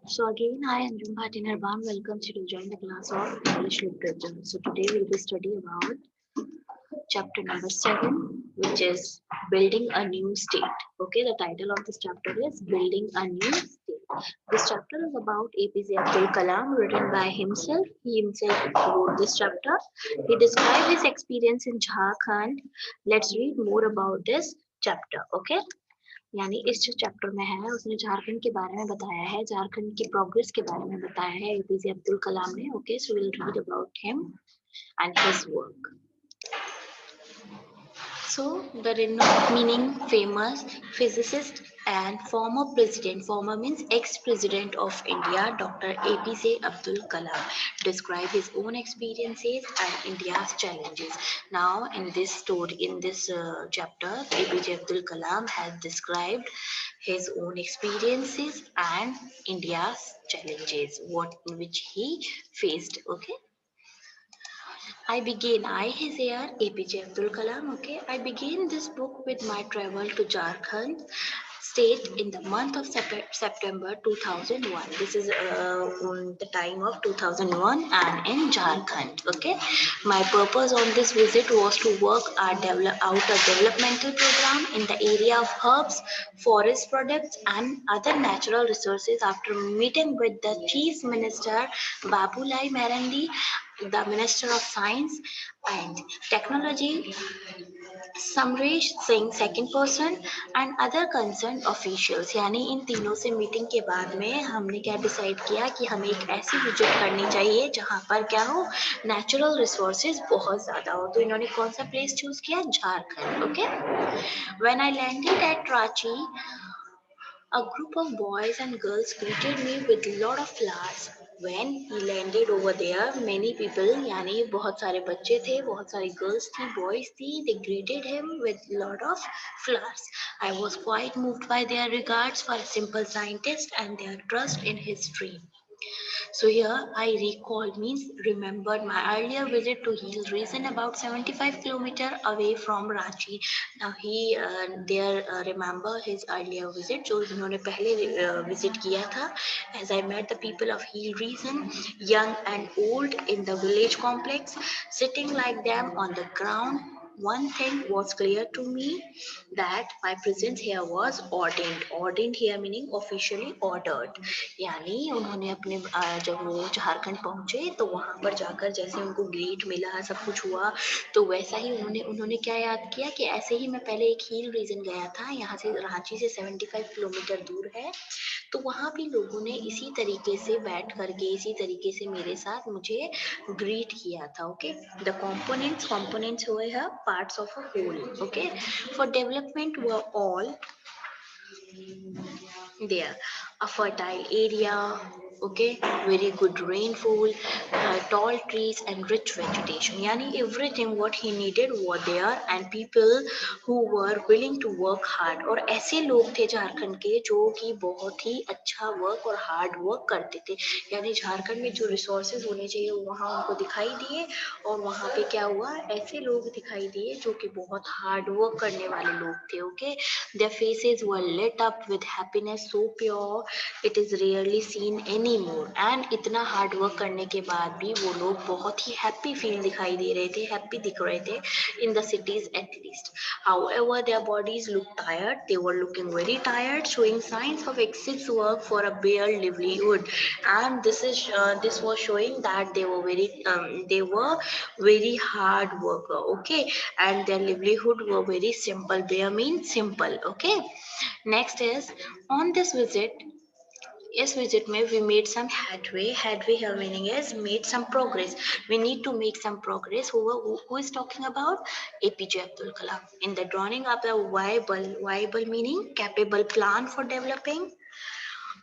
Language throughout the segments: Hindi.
So again, hi, I'm Bhati Nirban. Welcome to join the class of English Literature. So today we'll be studying about chapter number 7, which is Building a New State. Okay, the title of this chapter is Building a New State. This chapter is about APJ Abdul Kalam, written by himself. He himself wrote this chapter. He described his experience in Jharkhand. Let's read more about this chapter. Okay. यानी इस जो चैप्टर में है उसने झारखंड के बारे में बताया है, झारखंड की प्रोग्रेस के बारे में बताया है एपीजे अब्दुल कलाम ने. Okay, so will read about him and his work. So, the renowned meaning famous physicist and former president, former means ex-president of India, Dr. APJ Abdul Kalam, described his own experiences and India's challenges. Now, in this story, in this chapter, APJ Abdul Kalam has described his own experiences and India's challenges, what which he faced. Okay. His heir, APJ Abdul Kalam. Okay, I began this book with my travel to Jharkhand state in the month of September 2001. This is the time of 2001 and in Jharkhand. Okay, my purpose on this visit was to work out a developmental program in the area of herbs, forest products, and other natural resources. After meeting with the Chief Minister Babulai Marandi, the Minister of Science and Technology Samaresh Singh second person and other concern officials, यानी इन तीनों से मीटिंग के बाद में हमने क्या डिसाइड किया कि हमें एक ऐसी विजिट करनी चाहिए जहां पर क्या हो, नेचुरल रिसोर्सेज बहुत ज़्यादा हो. तो इन्होंने कौन सा प्लेस चूज किया? Jharkhand. Okay. When I landed eight Ranchi, a group of boys and girls greeted me with a lot of flowers. When he landed over there, many people, यानी बहुत सारे बच्चे थे, बहुत सारी girls थी, boys थी, they greeted him with a lot of flowers. I was quite moved by their regards for a simple scientist and their trust in his dream. So here I recall means remembered my earlier visit to Hill Reason about 75 km away from Ranchi. Now he there remember his earlier visit जो इन्होंने पहले visit किया था. As I met the people of Hill Reason, young and old, in the village complex, sitting like them on the ground, one thing was clear to me, that my presence here was ordained. Ordained here meaning officially ordered. यानी उन्होंने अपने जब वो झारखंड पहुंचे तो वहां पर जाकर जैसे उनको ग्रेट मिला, सब कुछ हुआ, तो वैसा ही उन्होंने उन्होंने क्या याद किया कि ऐसे ही मैं पहले एक हील रीजन गया था, यहाँ से रांची से 75 किलोमीटर दूर है, तो वहाँ भी लोगों ने इसी तरीके से बैठ करके इसी तरीके से मेरे साथ मुझे ग्रीट किया था. ओके. द कंपोनेंट्स हुए हैं parts of a whole. Okay. For development were all there, a fertile area, okay, very good rainfall, tall trees and rich vegetation, yani everything what he needed were there, and people who were willing to work hard. और ऐसे लोग थे झारखंड के जो कि बहुत ही अच्छा वर्क और हार्ड वर्क करते थे, यानी झारखंड में जो रिसोर्सेज होने चाहिए वो वहाँ उनको दिखाई दिए, और वहाँ पे क्या हुआ, ऐसे लोग दिखाई दिए जो कि बहुत हार्ड वर्क करने वाले लोग थे. Okay. Their faces were lit up with happiness so pure it is rarely seen anymore. And इतना हार्ड वर्क करने के बाद भी वो लोग बहुत ही हैप्पी फील दिखाई दे रहे थे, हैप्पी दिख रहे थे, in the cities at least. However, their bodies looked tired. They were looking very tired, showing signs of excessive work for a bare livelihood. And this was showing that they were very hard worker. Okay. And their livelihood were very simple. Bare means simple. Okay. Next is, on this visit, इस विजिट में we made some headway here meaning is made some progress. We need to make some progress. Who is talking about? APJ Abdul Kalam. In the drawing up a viable meaning capable plan for developing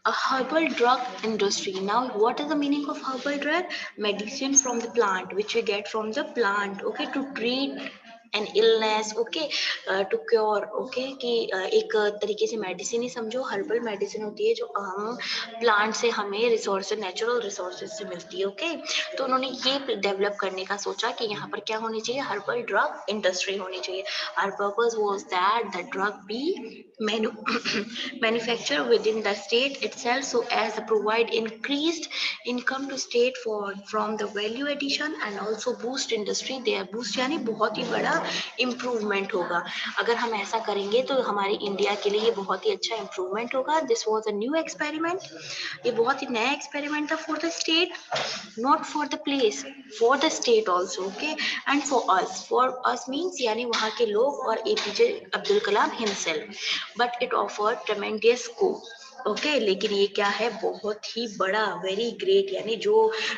a herbal drug industry. Now what is the meaning of herbal drug? Medicine from the plant, which we get from the plant, okay, to treat an illness, okay, to cure, okay, कि एक तरीके से मेडिसिन ही समझो, हर्बल मेडिसिन होती है जो हम प्लांट से हमें रिसोर्सेज, नेचुरल रिसोर्सेज से मिलती है, ओके। तो उन्होंने ये डेवलप करने का सोचा कि यहाँ पर क्या होनी चाहिए, हर्बल ड्रग इंडस्ट्री होनी चाहिए। Our purpose was that the drug be manufactured within the state itself so as to provide increased income to state for from the value addition and also boost industry there, boost यानी बहुत ही बड़ा इम्प्रूवमेंट होगा। अगर हम ऐसा करेंगे तो हमारे इंडिया के लिए ये बहुत ही अच्छा इम्प्रूवमेंट होगा। This was a new experiment, ये बहुत ही नया एक्सपेरिमेंट था for the state, not for the place, for the state also, okay, and for us means यानी वहाँ के लोग और APJ Abdul Kalam himself. But it offer tremendous scope, okay, लेकिन ये क्या है, बहुत ही बड़ा, वेरी ग्रेट, यानी जो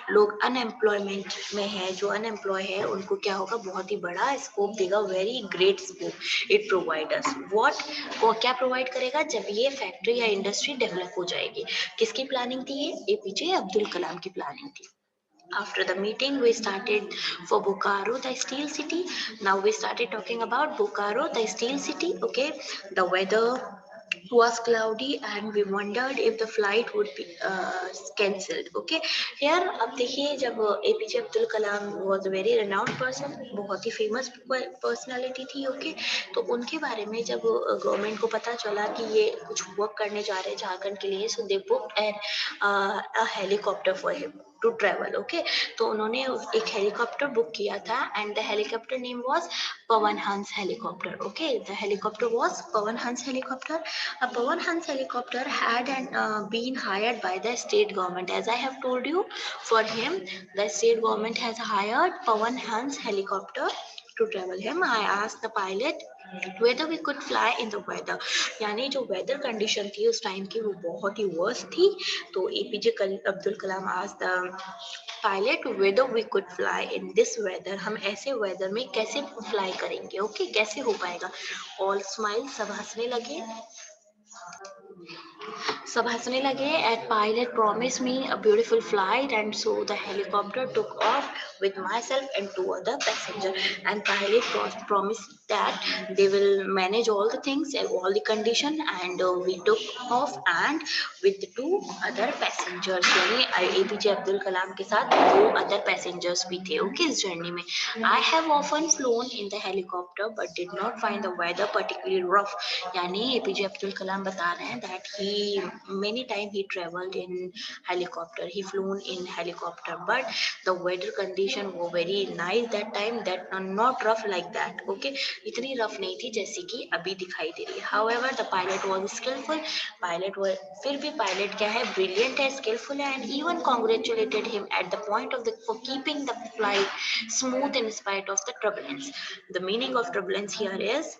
लोग अनएम्प्लॉयमेंट में है, जो अनएम्प्लॉय है, उनको क्या होगा, बहुत ही बड़ा स्कोप देगा, very great scope it providers what, वो क्या प्रोवाइड करेगा, जब ये फैक्ट्री या इंडस्ट्री डेवलप हो जाएगी। किसकी प्लानिंग थी ये, एपीजे अब्दुल कलाम की प्लानिंग थी। After the meeting, we started for Bokaro, the steel city. Now we started talking about Bokaro, the steel city. Okay, the weather was cloudy and we wondered if the flight would be cancelled. Okay, here अब देखिए, जब APJ Abdul Kalam was a very renowned person, बहुत ही famous personality थी, okay, तो उनके बारे में जब गवर्नमेंट को पता चला कि ये कुछ वर्क करने जा रहे हैं झारखंड के लिए, so they booked a helicopter for him to travel, okay. तो उन्होंने एक हेलीकॉप्टर बुक किया था and the helicopter name was Pawan Hans helicopter, okay, the helicopter was Pawan Hans helicopter. Pawan Hans helicopter had been hired by the state government, as I have told you. For him, the state government has hired Pawan Hans helicopter to travel him. I asked the pilot whether we could fly in the weather, यानी जो वेदर कंडीशन थी उस टाइम की वो बहुत ही वर्स्ट थी। तो एपीजे अब्दुल कलाम आज the pilot whether we could fly in this weather, हम ऐसे वेदर में कैसे फ्लाई करेंगे, ओके, कैसे हो पाएगा। ऑल स्माइल, सब हंसने लगे, सब हंसने लगे at pilot promised me a beautiful flight and so the helicopter took off with myself and two other passengers and pilot promised that they will manage all the things and all the condition and we took off and with the two other passengers, यानी एपीजे अब्दुल कलाम के साथ दो अदर पैसेंजर्स भी थे, ओके, इस जर्नी में। I have often flown in the helicopter but did not find the weather particularly rough, यानी एपीजे अब्दुल कलाम बता रहे हैं that he many time he traveled in helicopter, he flown in helicopter but the weather condition were very nice that time, that not rough like that, okay, इतनी रफ नहीं थी जैसी कि अभी दिखाई दे रही है। however the pilot was skillful, pilot was, फिर भी pilot क्या है, brilliant है, skillful है and even congratulated him at the point of the for keeping the flight smooth in spite of the turbulence. The meaning of turbulence here is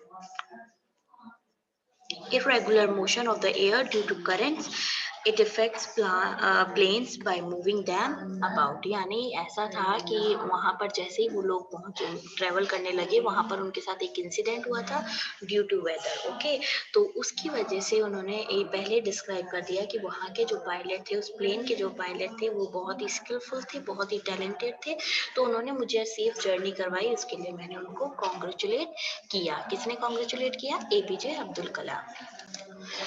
irregular motion of the air due to currents, it affects planes by moving them about, यानी ऐसा था कि वहाँ पर जैसे ही वो लोग पहुँचे, ट्रेवल करने लगे, वहाँ पर उनके साथ एक इंसिडेंट हुआ था ड्यू टू वेदर, ओके। तो उसकी वजह से उन्होंने ये पहले डिस्क्राइब कर दिया कि वहाँ के जो पायलट थे, उस प्लेन के जो पायलट थे, वो बहुत ही स्किलफुल थे, बहुत ही टैलेंटेड थे, तो उन्होंने मुझे सेफ जर्नी करवाई, उसके लिए मैंने उनको कॉन्ग्रेचुलेट किया। किसने कॉन्ग्रेचुलेट किया, APJ Abdul Kalam.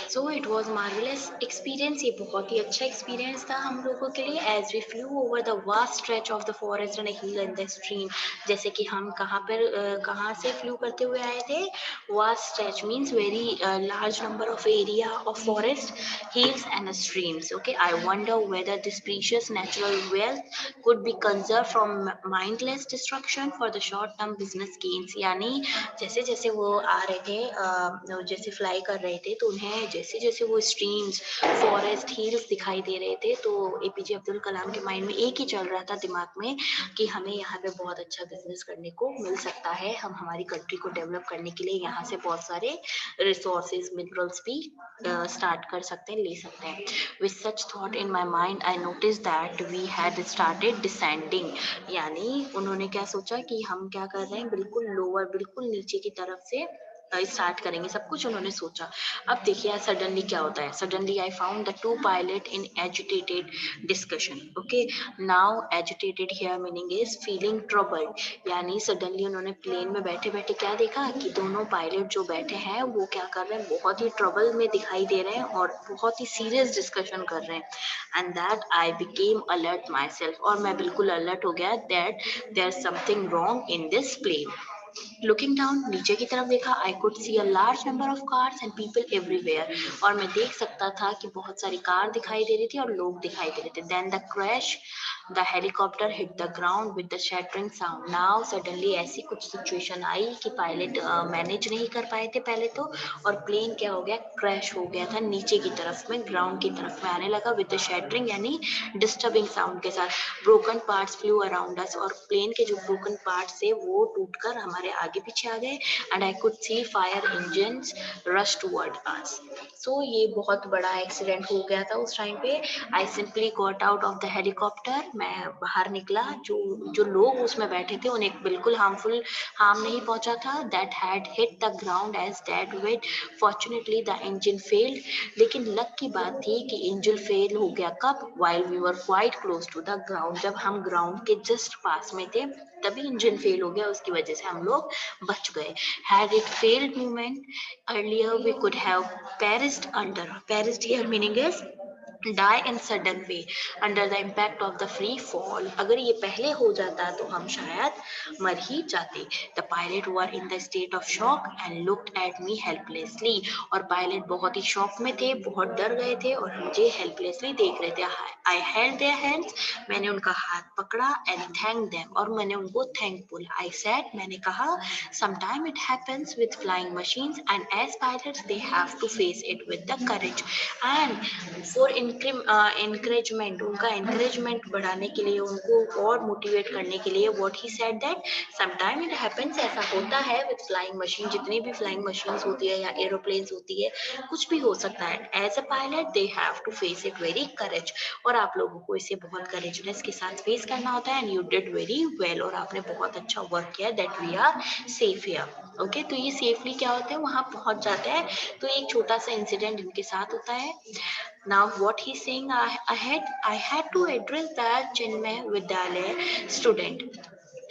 So it was marvellous experience, ये बहुत ही अच्छा एक्सपीरियंस था हम लोगों के लिए। As we flew over the vast stretch of the forest and hill and the stream, जैसे कि हम कहाँ पर कहाँ से फ्लू करते हुए आए थे, vast stretch means very large number of area of forest, hills and streams, okay, I wonder whether this precious natural wealth could be conserved from mindless destruction for the short term business gains, यानी जैसे जैसे वो आ रहे थे जैसे फ्लाई कर रहे थे तो उन्हें जैसे जैसे वो स्ट्रीम्स, फॉरेस्ट, हिल्स दिखाई दे रहे थे, तो एपीजे अब्दुल कलाम के माइंड में एक ही चल रहा था दिमाग में कि हमें यहाँ पे बहुत अच्छा बिजनेस करने को मिल सकता है, हम हमारी कंट्री को डेवलप करने के लिए यहाँ से बहुत सारे रिसोर्सेज, मिनरल्स भी स्टार्ट कर सकते हैं, ले सकते हैं। With such thought in my mind I notice that we had started descending, यानी उन्होंने क्या सोचा कि हम क्या कर रहे हैं, बिल्कुल लोअर, बिल्कुल नीचे की तरफ से स्टार्ट करेंगे, सब कुछ उन्होंने सोचा। अब देखिए सडनली क्या होता है, suddenly I found the two pilot in agitated discussion. Okay, now agitated here meaning is feeling troubled, यानी सडनली उन्होंने प्लेन में बैठे बैठे क्या देखा कि दोनों पायलट जो बैठे हैं वो क्या कर रहे हैं, बहुत ही ट्रबल में दिखाई दे रहे हैं और बहुत ही सीरियस डिस्कशन कर रहे हैं। And that I became alert myself, और मैं बिल्कुल अलर्ट हो गया that there something wrong in this plane. Looking down, नीचे की तरफ देखा, I could see a large number of cars and people everywhere, और मैं देख सकता था कि बहुत सारी कार दिखाई दे रही थी और लोग दिखाई दे रहे थे। Then the crash, the helicopter hit the ground with the shattering sound. Now suddenly ऐसी कुछ सिचुएशन आई कि पायलट मैनेज नहीं कर पाए थे पहले तो, और प्लेन क्या हो गया, क्रैश हो गया था नीचे की तरफ में, ग्राउंड की तरफ में आने लगा विद द शैटरिंग यानी डिस्टर्बिंग साउंड के साथ। Broken parts flu around us, और प्लेन के जो ब्रोकन पार्ट्स थे वो टूटकर हमारे आगे पीछे आ गए। And I could see fire engines rush toward us. So ये बहुत बड़ा एक्सीडेंट हो गया था उस टाइम पे। I simply got out of the helicopter, मैं बाहर निकला। जो जो लोग उसमें बैठे थे उन्हें बिल्कुल हार्म नहीं पहुंचा था। That had hit the ground as dead weight, fortunately the engine failed. लेकिन लक की बात थी कि इंजन फेल हो गया कब, while we were quite close to the ground, जब हम ग्राउंड के जस्ट पास में थे तभी इंजन फेल हो गया, उसकी वजह से हम लोग बच गए। Had it failed movement earlier we could have perished here meaning is die in sudden way under the impact of the free fall। अगर ये पहले हो जाता तो हम शायद मर ही जाते। The pilot were in the state of shock and looked at me helplessly, और पायलट बहुत ही शॉक में थे, बहुत डर गए थे और मुझे हेल्पलेसली देख रहे थे। I held their hands, मैंने उनका हाथ पकड़ा, and thanked them, और मैंने उनको थैंक बोला। I said, मैंने कहा, sometime it happens with flying machines and as pilots they have to face it with the courage and for encouragement, उनका encouragement बढ़ाने के लिए, उनको और मोटिवेट करने के लिए, what he said that sometime it happens, ऐसा होता है with flying machine, जितनी भी flying machines होती है या aeroplanes होती है, कुछ भी हो सकता है। as a pilot they have to face it very courage, और आप लोगों को इसे बहुत courageous के साथ फेस करना होता है। and you did very well, और आपने बहुत अच्छा वर्क किया। that we are safe here। Okay, तो ये सेफली क्या होता है, वहां पहुंच जाते हैं। तो एक छोटा सा इंसिडेंट इनके साथ होता है। Now what he's saying, I had to address that Chinmay Vidyalaya student,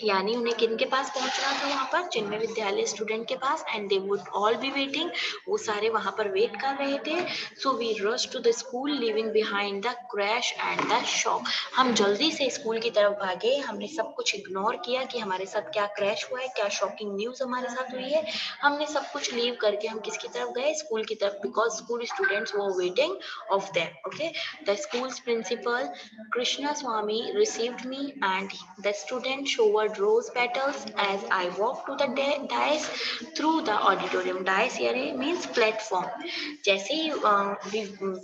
यानी उन्हें किनके पास पहुंचना था, वहां पर चिन्मय विद्यालय स्टूडेंट के पास। And they would all be waiting, वो सारे वहां पर वेट कर रहे थे। So we rush to the school leaving behind the crash and the shock, हम जल्दी से स्कूल की तरफ भागे। हमने सब कुछ इग्नोर किया कि हमारे साथ क्या क्रैश हुआ है, क्या शॉकिंग न्यूज हमारे साथ हुई है। हमने सब कुछ लीव करके हम किसकी तरफ गए, स्कूल की तरफ, बिकॉज स्कूल स्टूडेंट्स वो waiting of them. Okay, the school's principal Krishna Swami received me and the student showered rose petals as I walked to the dais through the auditorium। Dais here means platform। जैसे ही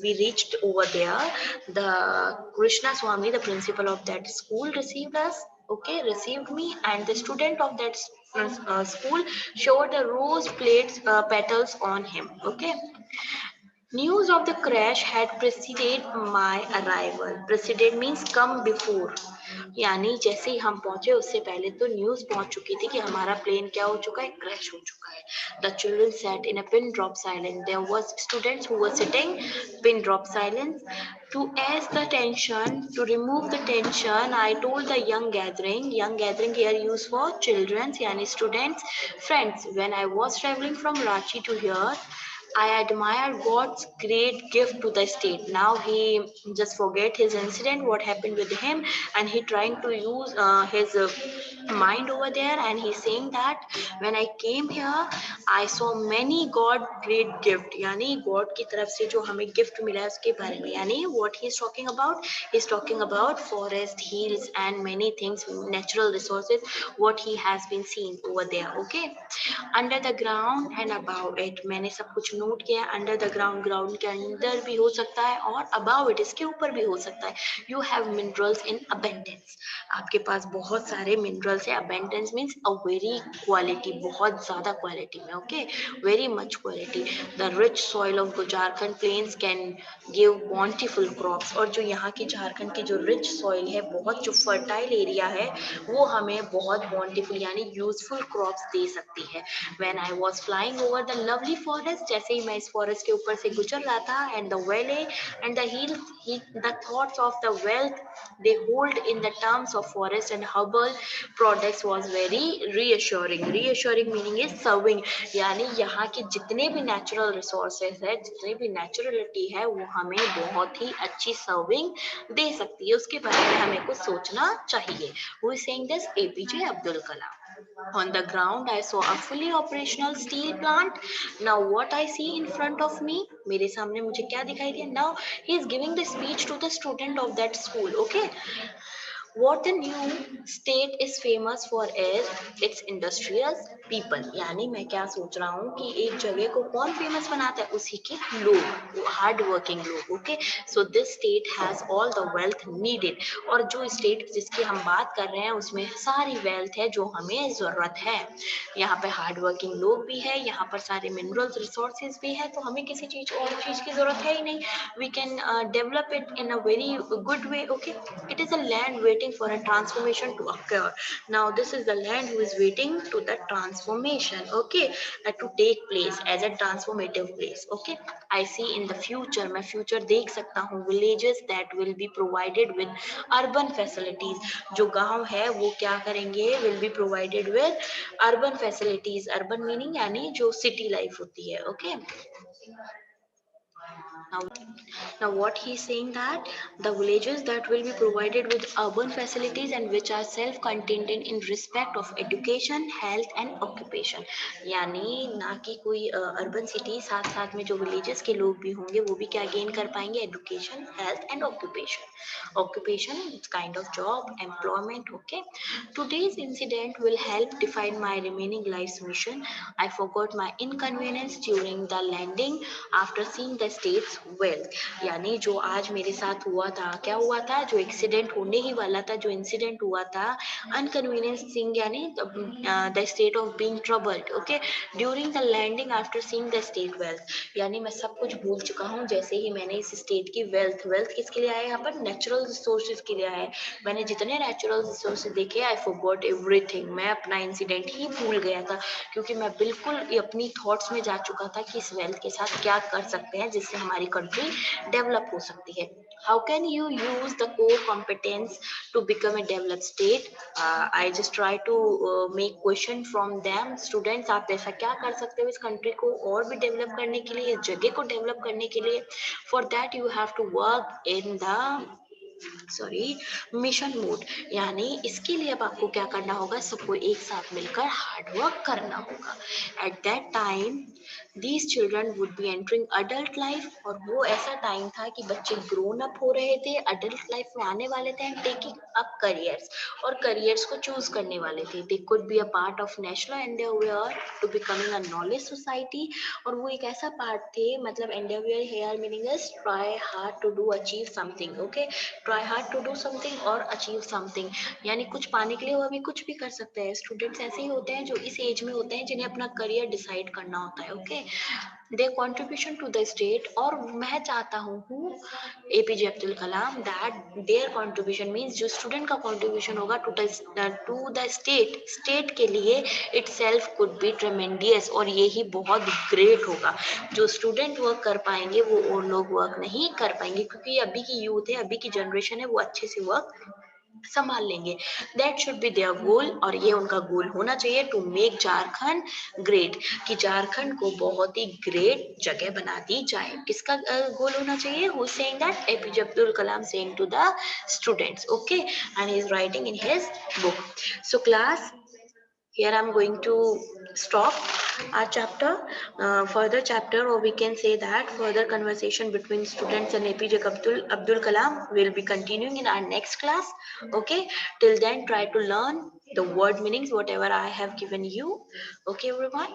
we reached over there, the Krishna Swami, the principal of that school, received us. Okay, received me, and the student of that school showed the rose plates petals on him। Okay, news of the crash had preceded my arrival। Preceded means come before, यानी जैसे ही हम पहुंचे उससे पहले तो न्यूज पहुंच चुकी थी कि हमारा प्लेन क्या हो चुका है, क्रैश हो चुका है। The children sat in a pin drop silence। There was students who were sitting pin drop silence। To ease the tension, to remove the tension, I told the young gathering here used for children यानी students, friends, when I was traveling from Ranchi to here, I admire God's great gift to the state. Now he just forget his incident, what happened with him, and he trying to use his mind over there, and he's saying that when I came here, I saw many God great gift, यानी God की तरफ से जो हमें gift मिला है उसके बारे में, यानी what he's talking about, he's talking about forest, hills, and many things, natural resources, what he has been seen over there. Okay, under the ground and above it, मैंने सब कुछ नोट किया है, अंडर द ग्राउंड, ग्राउंड के अंदर भी हो सकता है और अबाउ इट, इसके ऊपर भी हो सकता है. You have minerals in abundance. आपके पास बहुत सारे मिनरल्स है. Abundance means a very quality, बहुत ज्यादा क्वालिटी में. Okay, very much quality. The rich soil of Jharkhand plains can give bountiful crops. और जो यहाँ की झारखंड की जो रिच सॉइल है, बहुत जो फर्टाइल एरिया है, वो हमें बहुत बॉन्टिफुल यानी यूजफुल क्रॉप्स दे सकती है. When I was flying over the lovely forest, जैसे ही मैं इस फॉरेस्ट के ऊपर से गुजर रहा था, and the valley and the hills, the thoughts of the wealth they hold in the terms of forest and herbal products was very reassuring. Reassuring meaning is serving, यानी यहाँ के जितने भी नेचुरल रिसोर्सेज है, जितने भी नेचुरलिटी है, वो हमें बहुत ही अच्छी सर्विंग दे सकती है. उसके बारे में हमें कुछ सोचना चाहिए. Who is saying this? APJ Abdul Kalam. On the ground, I saw a fully operational steel plant. Now, what I see in front of me, मेरे सामने मुझे क्या दिखाई दिया? Now, he is giving the speech to the student of that school. Okay, what the new state is famous for is its industrious people. यानी मैं क्या सोच रहा हूँ कि एक जगह को कौन फेमस बनाता है? उसी के लोग, हार्ड वर्किंग लोग. Okay, so this state has all the wealth needed. और जो स्टेट जिसकी हम बात कर रहे हैं, उसमें सारी वेल्थ है जो हमें जरूरत है. यहाँ पे हार्ड वर्किंग लोग भी है, यहाँ पर सारे मिनरल्स रिसोर्सेज भी है, तो हमें किसी चीज और चीज की जरूरत है ही नहीं. We can develop it in a very good way. Okay, it is a land waiting for a transformation to occur. Now this is the land who is waiting to the transformation. Okay, to take place as a transformative place. Okay, I see in the future, मैं future देख सकता हूँ, villages that will be provided with urban facilities. जो गांव है वो क्या करेंगे? Will be provided with urban facilities. Urban meaning यानी जो city life होती है. Okay, now, now what he's saying that the villages that will be provided with urban facilities and which are self-contained in respect of education, health and occupation. यानी ना कि कोई अर्बन सिटी, साथ साथ में जो विलेजेस के लोग भी होंगे वो भी क्या गेन कर पाएंगे? Education, health and occupation. Occupation it's kind of job, employment. Okay, today's incident will help define my remaining life's mission. I forgot my inconvenience during the landing after seeing the state's wealth. यानी जो आज मेरे साथ हुआ था, क्या हुआ था? जो एक्सीडेंट होने ही वाला था, जो इंसिडेंट हुआ था, अनकन्वीनियंस थिंग यानी the state of being troubled. Okay, during the landing after seeing the state wealth. यानी मैं सब कुछ भूल चुका हूँ जैसे ही मैंने इस स्टेट की वेल्थ, वेल्थ किसके लिए आया यहाँ पर? नेचुरल रिसोर्सेज के लिए आया है. मैंने जितने नेचुरल रिसोर्सेज देखे, आई फॉरगॉट एवरीथिंग. मैं अपना इंसिडेंट ही भूल गया था, क्योंकि मैं बिल्कुल अपनी थॉट्स में जा चुका था कि इस वेल्थ के साथ क्या कर सकते हैं जिससे हमारी कंट्री डेवलप हो सकती है. How can you use the core competence to become a developed state? I just try to make question from them. Students, आप ऐसा क्या कर सकते हो इस कंट्री को और भी डेवलप करने के लिए, इस जगह को डेवलप करने के लिए? For that you have to work in the mission mode. यानी इसके लिए अब आपको क्या करना होगा? सबको एक साथ मिलकर हार्ड वर्क करना होगा. At that time these children would be entering adult life. और वो ऐसा टाइम था कि बच्चे ग्रोन अप हो रहे थे, अडल्ट लाइफ में आने वाले थे, एंड टेकिंग अप करियर्स, और करियर्स को चूज करने वाले थे. They could be a part of national endeavour to becoming a knowledge society. और वो एक ऐसा पार्ट थे, मतलब endeavour here meaning is try hard to do achieve something. Okay, try hard to do something और अचीव समथिंग, यानी कुछ पाने के लिए वो अभी कुछ भी कर सकते हैं. स्टूडेंट्स ऐसे ही होते हैं जो इस एज में होते हैं जिन्हें अपना करियर डिसाइड करना होता है. Okay, their contribution to the state. और मैं चाहता हूँ APJ Abdul Kalam that their contribution means जो स्टूडेंट का कंट्रीब्यूशन होगा टू द स्टेट, स्टेट के लिए इटसेल्फ कुड बी ट्रेमेंडियस. और ये ही बहुत ग्रेट होगा. जो स्टूडेंट वर्क कर पाएंगे वो और लोग वर्क नहीं कर पाएंगे, क्योंकि अभी की यूथ है, अभी की जनरेशन है, वो अच्छे से वर्क संभाल लेंगे. दैट शुड बी देयर गोल. और ये उनका गोल होना चाहिए, टू मेक झारखंड ग्रेट, कि झारखंड को बहुत ही ग्रेट जगह बना दी जाए. किसका गोल होना चाहिए? Who is saying that? APJ Abdul Kalam saying to the students. Okay, and he is writing in his book. So class, here I'm going to stop our chapter. Further chapter, or we can say that further conversation between students and APJ Abdul Kalam will be continuing in our next class. Okay, till then try to learn the word meanings whatever I have given you. Okay everyone.